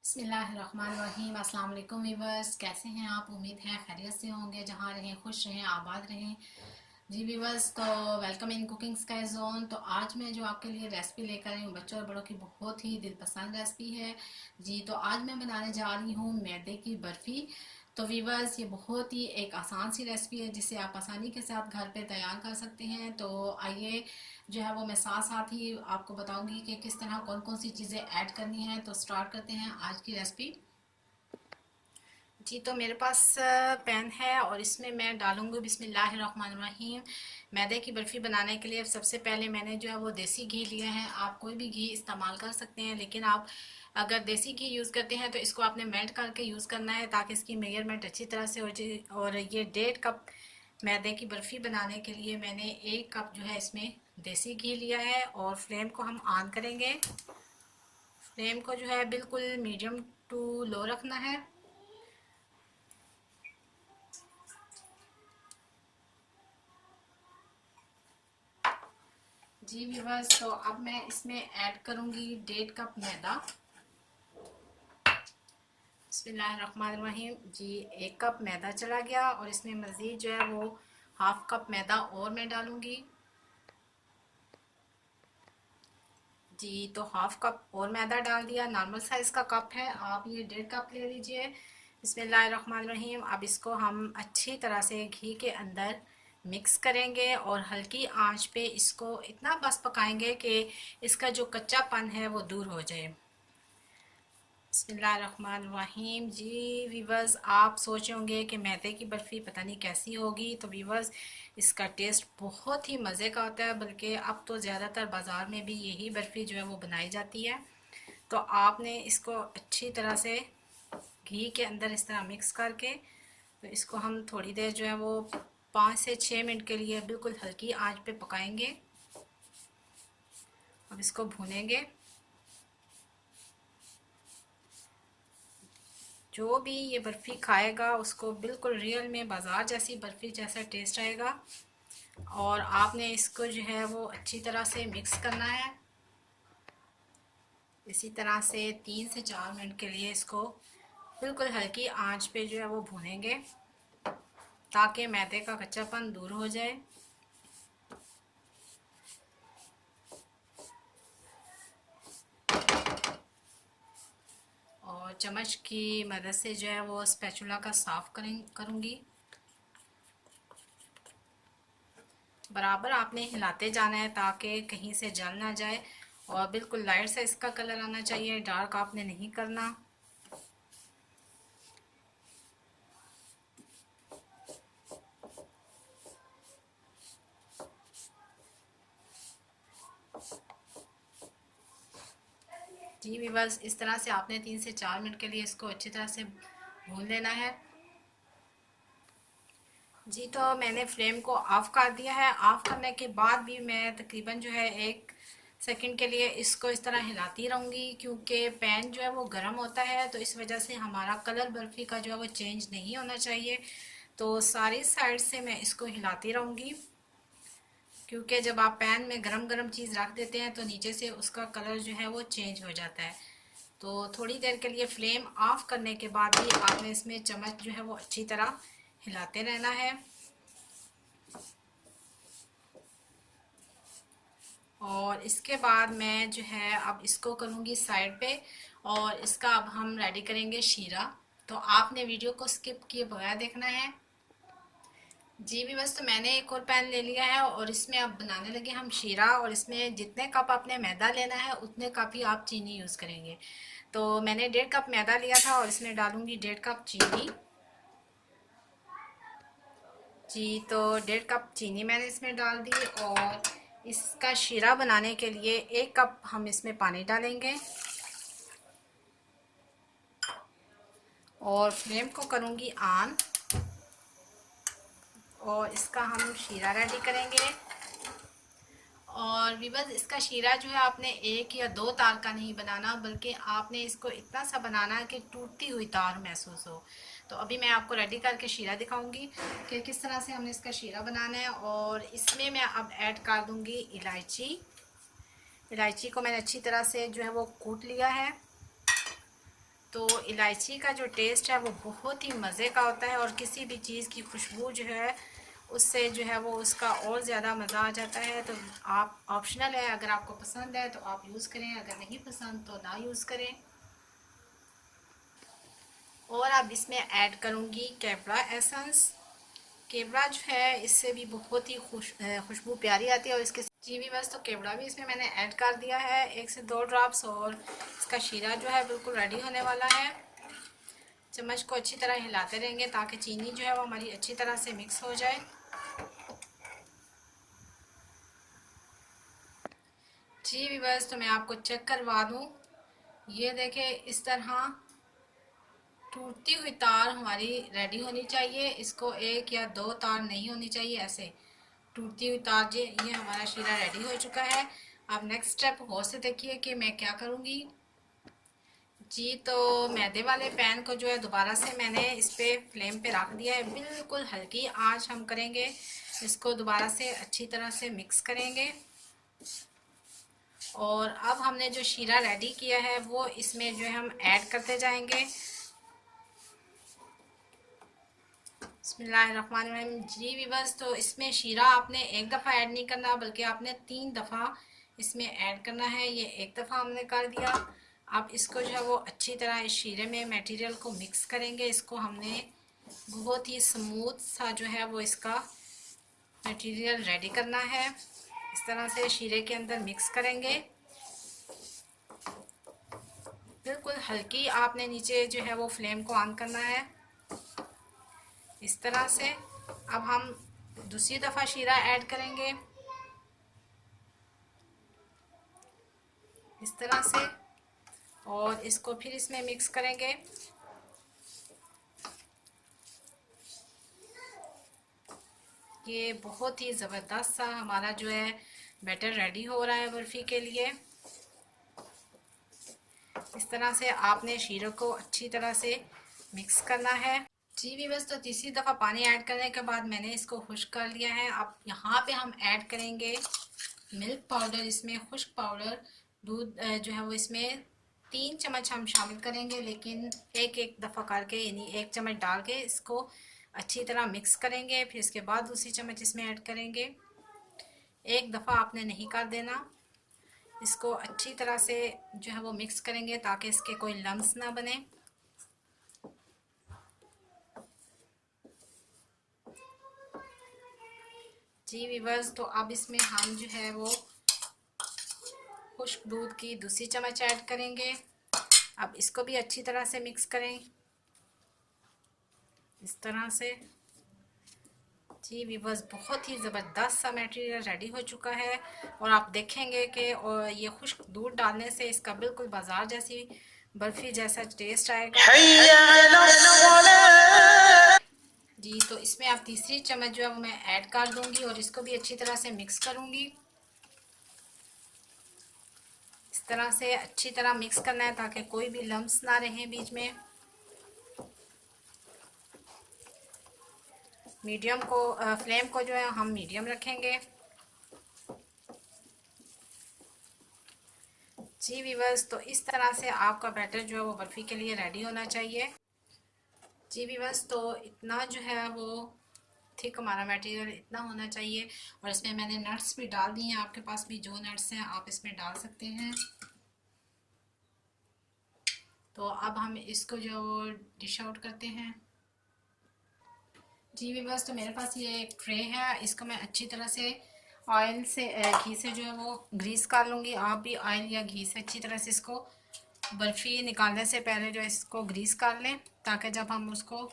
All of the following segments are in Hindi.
बिस्मिल्लाहिर्रहमानिर्रहीम। अस्सलाम वालेकुम वीवर्स, कैसे हैं आप? उम्मीद है खैरियत से होंगे। जहाँ रहें खुश रहें, आबाद रहें। जी वीवर्स, तो welcome in cooking sky zone. तो आज मैं जो आपके लिए रेसिपी लेकर आई हूँ, बच्चों और बड़ों की बहुत ही दिलपसंद रेसिपी है। जी, तो आज मैं बनाने जा रही हूँ मैदे की बर्फ़ी। तो वीवर्स, ये बहुत ही एक आसान सी रेसिपी है जिसे आप आसानी के साथ घर पे तैयार कर सकते हैं। तो आइए जो है वो मैं साथ साथ ही आपको बताऊंगी कि किस तरह कौन कौन सी चीज़ें ऐड करनी है। तो स्टार्ट करते हैं आज की रेसिपी। जी, तो मेरे पास पैन है और इसमें मैं डालूंगी बिस्मिल्लाहिर्रहमानिर्रहीम। मैदे की बर्फ़ी बनाने के लिए सबसे पहले मैंने जो है वो देसी घी लिया है। आप कोई भी घी इस्तेमाल कर सकते हैं, लेकिन आप अगर देसी घी यूज़ करते हैं तो इसको आपने मेल्ट करके यूज़ करना है ताकि इसकी मेजरमेंट अच्छी तरह से हो जाए। और ये 1.5 कप मैदे की बर्फ़ी बनाने के लिए मैंने 1 कप जो है इसमें देसी घी लिया है। और फ्लेम को हम ऑन करेंगे। फ्लेम को जो है बिल्कुल मीडियम टू लो रखना है। जी व्यूवर्स, तो अब मैं इसमें ऐड करूंगी 1.5 कप मैदा। बिस्मिल्लाहिर्रहमानिर्रहीम। जी, 1 कप मैदा चला गया और इसमें मज़ीद जो है वो 1/2 कप मैदा और मैं डालूंगी। जी, तो 1/2 कप और मैदा डाल दिया। नॉर्मल साइज़ का कप है, आप ये 1.5 कप ले लीजिए। बिस्मिल्लाहिर्रहमानिर्रहीम। अब इसको हम अच्छी तरह से घी के अंदर मिक्स करेंगे और हल्की आंच पे इसको इतना बस पकाएंगे कि इसका जो कच्चापन है वो दूर हो जाए। बिस्मिल्लाहिर्रहमानिर्रहीम। जी वीवर्स, आप सोचे होंगे कि मैदे की बर्फ़ी पता नहीं कैसी होगी। तो वीवर्स, इसका टेस्ट बहुत ही मज़े का होता है, बल्कि अब तो ज़्यादातर बाज़ार में भी यही बर्फ़ी जो है वो बनाई जाती है। तो आपने इसको अच्छी तरह से घी के अंदर इस तरह मिक्स करके तो इसको हम थोड़ी देर जो है वो 5 से 6 मिनट के लिए बिल्कुल हल्की आंच पे पकाएंगे। अब इसको भूनेंगे। जो भी ये बर्फ़ी खाएगा उसको बिल्कुल रियल में बाज़ार जैसी बर्फ़ी जैसा टेस्ट आएगा। और आपने इसको जो है वो अच्छी तरह से मिक्स करना है। इसी तरह से 3 से 4 मिनट के लिए इसको बिल्कुल हल्की आंच पे जो है वो भूनेंगे ताकि मैदे का कच्चापन दूर हो जाए। और चम्मच की मदद से जो है वो स्पैचुला का साफ करूँगी। बराबर आपने हिलाते जाना है ताकि कहीं से जल ना जाए। और बिल्कुल लाइट सा इसका कलर आना चाहिए, डार्क आपने नहीं करना। जी व्यूअर्स, इस तरह से आपने 3 से 4 मिनट के लिए इसको अच्छी तरह से भून लेना है। जी, तो मैंने फ्लेम को ऑफ़ कर दिया है। ऑफ़ करने के बाद भी मैं तकरीबन जो है 1 सेकंड के लिए इसको इस तरह हिलाती रहूँगी, क्योंकि पैन जो है वो गर्म होता है, तो इस वजह से हमारा कलर बर्फ़ी का जो है वो चेंज नहीं होना चाहिए। तो सारी साइड से मैं इसको हिलाती रहूँगी, क्योंकि जब आप पैन में गरम गरम चीज़ रख देते हैं तो नीचे से उसका कलर जो है वो चेंज हो जाता है। तो थोड़ी देर के लिए फ्लेम ऑफ करने के बाद भी आपने इसमें चम्मच जो है वो अच्छी तरह हिलाते रहना है। और इसके बाद मैं जो है अब इसको करूँगी साइड पे। और इसका अब हम रेडी करेंगे शीरा। तो आपने वीडियो को स्किप किए बगैर देखना है। जी भी बस, तो मैंने एक और पैन ले लिया है और इसमें अब बनाने लगे हम शीरा। और इसमें जितने कप आपने मैदा लेना है उतने कप ही आप चीनी यूज़ करेंगे। तो मैंने 1.5 कप मैदा लिया था और इसमें डालूंगी 1.5 कप चीनी। जी, तो 1.5 कप चीनी मैंने इसमें डाल दी। और इसका शीरा बनाने के लिए 1 कप हम इसमें पानी डालेंगे और फ्लेम को करूँगी ऑन। और इसका हम शीरा रेडी करेंगे। और विवज, इसका शीरा जो है आपने 1 या 2 तार का नहीं बनाना, बल्कि आपने इसको इतना सा बनाना है कि टूटती हुई तार महसूस हो। तो अभी मैं आपको रेडी करके शीरा दिखाऊंगी कि किस तरह से हमने इसका शीरा बनाना है। और इसमें मैं अब ऐड कर दूंगी इलायची। इलायची को मैंने अच्छी तरह से जो है वो कूट लिया है। तो इलायची का जो टेस्ट है वो बहुत ही मज़े का होता है और किसी भी चीज़ की खुशबू जो है उससे जो है वो उसका और ज़्यादा मज़ा आ जाता है। तो आप ऑप्शनल है, अगर आपको पसंद है तो आप यूज़ करें, अगर नहीं पसंद तो ना यूज़ करें। और अब इसमें ऐड करूँगी केवड़ा एसेंस। केवड़ा जो है इससे भी बहुत ही खुशबू प्यारी आती है। और इसके जी भी बस, तो केवड़ा भी इसमें मैंने ऐड कर दिया है 1 से 2 ड्रॉप्स। और इसका शीरा जो है बिल्कुल रेडी होने वाला है। चम्मच को अच्छी तरह हिलाते रहेंगे ताकि चीनी जो है वो हमारी अच्छी तरह से मिक्स हो जाए। जी भी बस, तो मैं आपको चेक करवा दूँ, ये देखें इस तरह टूटती हुई तार हमारी रेडी होनी चाहिए। इसको 1 या 2 तार नहीं होनी चाहिए, ऐसे टूटती हुई तार। ये हमारा शीरा रेडी हो चुका है। अब नेक्स्ट स्टेप गौर से देखिए कि मैं क्या करूँगी। जी, तो मैदे वाले पैन को जो है दोबारा से मैंने इस पे फ्लेम पे रख दिया है। बिल्कुल हल्की आंच हम करेंगे, इसको दोबारा से अच्छी तरह से मिक्स करेंगे। और अब हमने जो शीरा रेडी किया है वो इसमें जो है हम ऐड करते जाएंगे। बिस्मिल्लाहिर्रहमानिर्रहीम। जी व्यूअर्स, तो इसमें शीरा आपने एक दफ़ा ऐड नहीं करना बल्कि आपने 3 दफ़ा इसमें ऐड करना है। ये एक दफ़ा हमने कर दिया। अब इसको जो है वो अच्छी तरह इस शीरे में मटेरियल को मिक्स करेंगे। इसको हमने बहुत ही स्मूथ सा जो है वो इसका मटेरियल रेडी करना है। इस तरह से शीरे के अंदर मिक्स करेंगे। बिल्कुल हल्की आपने नीचे जो है वो फ्लेम को ऑन करना है इस तरह से। अब हम दूसरी दफ़ा शीरा ऐड करेंगे इस तरह से और इसको फिर इसमें मिक्स करेंगे। ये बहुत ही ज़बरदस्त सा हमारा जो है बैटर रेडी हो रहा है बर्फ़ी के लिए। इस तरह से आपने शीरों को अच्छी तरह से मिक्स करना है। जी भी बस, तो तीसरी दफ़ा पानी ऐड करने के बाद मैंने इसको खुश्क कर लिया है। अब यहाँ पे हम ऐड करेंगे मिल्क पाउडर। इसमें खुश्क पाउडर दूध जो है वो इसमें 3 चम्मच हम शामिल करेंगे, लेकिन एक एक दफ़ा करके, यानी 1 चम्मच डाल के इसको अच्छी तरह मिक्स करेंगे। फिर इसके बाद दूसरी चम्मच इसमें ऐड करेंगे। एक दफ़ा आपने नहीं कर देना। इसको अच्छी तरह से जो है वो मिक्स करेंगे ताकि इसके कोई लम्स ना बने। जी व्यूअर्स, तो अब इसमें हम जो है वो खुश्क दूध की दूसरी चम्मच ऐड करेंगे। अब इसको भी अच्छी तरह से मिक्स करें इस तरह से। जी व्यूअर्स, बहुत ही ज़बरदस्त सा मटेरियल रेडी हो चुका है और आप देखेंगे कि ये खुश्क दूध डालने से इसका बिल्कुल बाजार जैसी बर्फ़ी जैसा टेस्ट आएगा। जी, तो इसमें आप तीसरी चम्मच जो है वो मैं ऐड कर दूंगी और इसको भी अच्छी तरह से मिक्स करूंगी। इस तरह से अच्छी तरह मिक्स करना है ताकि कोई भी लम्स ना रहे बीच में। मीडियम को फ्लेम को जो है हम मीडियम रखेंगे। जी व्यूअर्स, तो इस तरह से आपका बैटर जो है वो बर्फ़ी के लिए रेडी होना चाहिए। जी व्यूअर्स, तो इतना जो है वो थिक हमारा मटेरियल इतना होना चाहिए। और इसमें मैंने नट्स भी डाल दिए हैं, आपके पास भी जो नट्स हैं आप इसमें डाल सकते हैं। तो अब हम इसको जो डिश आउट करते हैं। जी व्यूअर्स, तो मेरे पास ये एक ट्रे है, इसको मैं अच्छी तरह से ऑयल से घी से जो है वो ग्रीस कर लूँगी। आप भी ऑयल या घी से अच्छी तरह से इसको बर्फ़ी निकालने से पहले जो इसको ग्रीस कर लें ताकि जब हम उसको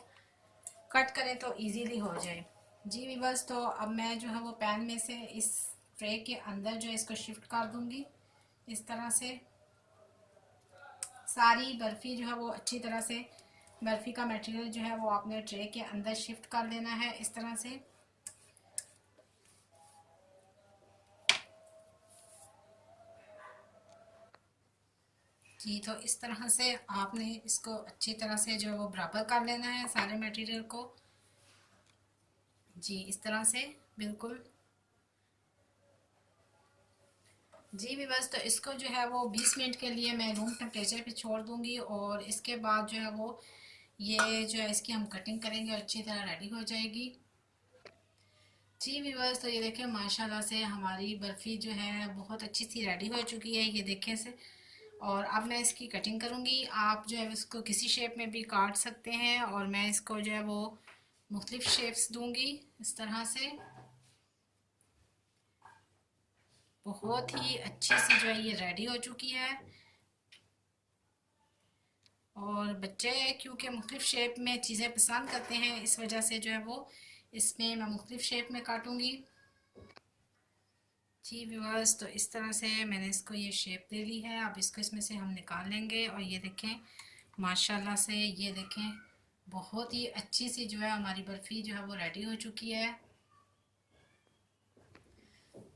कट करें तो इजीली हो जाए। जी व्यूअर्स, तो अब मैं जो है वो पैन में से इस ट्रे के अंदर जो है इसको शिफ्ट कर दूँगी इस तरह से। सारी बर्फ़ी जो है वो अच्छी तरह से बर्फ़ी का मटेरियल जो है वो आपने ट्रे के अंदर शिफ्ट कर देना है इस तरह से। जी, तो इस तरह से आपने इसको अच्छी तरह से जो है वो बराबर कर लेना है सारे मटेरियल को। जी, इस तरह से बिल्कुल। जी भी बस, तो इसको जो है वो 20 मिनट के लिए मैं रूम टेम्परेचर पे छोड़ दूंगी और इसके बाद जो है वो ये जो है इसकी हम कटिंग करेंगे और अच्छी तरह रेडी हो जाएगी। जी व्यूअर्स, तो ये देखें माशाल्लाह से हमारी बर्फ़ी जो है बहुत अच्छी सी रेडी हो चुकी है, ये देखें से। और अब मैं इसकी कटिंग करूँगी। आप जो है इसको किसी शेप में भी काट सकते हैं और मैं इसको जो है वो मुख्तलिफ शेप्स दूंगी इस तरह से। बहुत ही अच्छी सी जो है ये रेडी हो चुकी है। और बच्चे क्योंकि मुख्तलिफ शेप में चीज़ें पसंद करते हैं, इस वजह से जो है वो इसमें मैं मुख्तलिफ शेप में काटूंगी। जी व्यूअर्स, तो इस तरह से मैंने इसको ये शेप दे ली है। अब इसको इसमें से हम निकाल लेंगे और ये देखें माशाल्लाह से, ये देखें बहुत ही अच्छी सी जो है हमारी बर्फ़ी जो है वो रेडी हो चुकी है।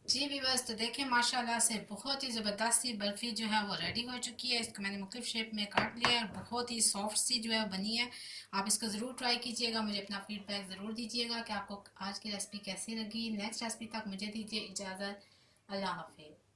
जी व्यूअर्स, तो देखें माशाल्लाह से बहुत ही ज़बरदस्त सी बर्फ़ी जो है वो रेडी हो चुकी है। इसको मैंने मुख्तलिफ शेप में काट लिया है और बहुत ही सॉफ्ट सी जो है बनी है। आप इसको ज़रूर ट्राई कीजिएगा, मुझे अपना फीडबैक ज़रूर दीजिएगा कि आपको आज की रेसिपी कैसी लगी। नेक्स्ट रेसिपी तक मुझे दीजिए इजाज़त। अल्लाह हाफिज़।